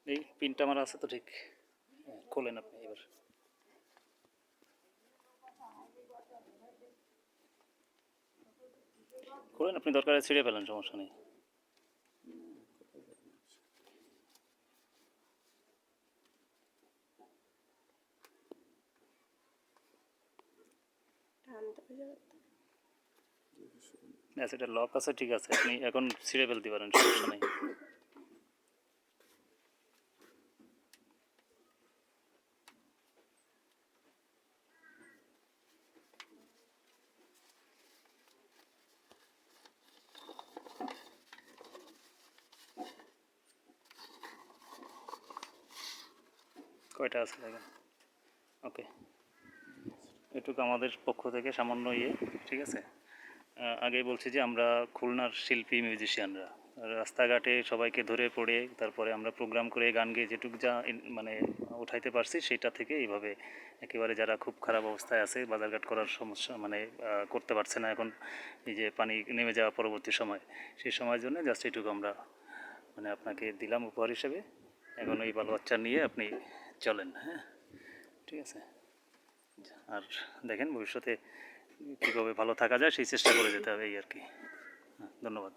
এই পিনটা আমার আছে তো ঠিক। খোলেন আপনি এবার। খোলেন আপনি, দরকারে ছিঁড়ে ফেলেন, সমস্যা নেই। ব্যাস, এটা লক আছে, ঠিক আছে, আপনি এখন ছিঁড়ে ফেলতে পারেন, সমস্যা নেই। কয়টা আছে দেখেন। ওকে, এটুকু আমাদের পক্ষ থেকে সামান্য ইয়ে, ঠিক আছে। আগেই বলছি যে আমরা খুলনার শিল্পী মিউজিশিয়ানরা রাস্তাঘাটে সবাইকে ধরে পড়ে তারপরে আমরা প্রোগ্রাম করে গান গেয়ে যেটুকু যা মানে উঠাইতে পারছি সেটা থেকে এইভাবে একেবারে যারা খুব খারাপ অবস্থায় আছে, বাজারঘাট করার সমস্যা মানে করতে পারছে না এখন, এই যে পানি নেমে যাওয়া পরবর্তী সময়, সেই সময়ের জন্য জাস্ট এইটুকু আমরা মানে আপনাকে দিলাম উপহার হিসেবে। এখন এই বাল বাচ্চা নিয়ে আপনি চলেন, হ্যাঁ, ঠিক আছে। আর দেখেন ভবিষ্যতে কীভাবে ভালো থাকা যায় সেই চেষ্টা করে যেতে হবে, এই আর কি। ধন্যবাদ।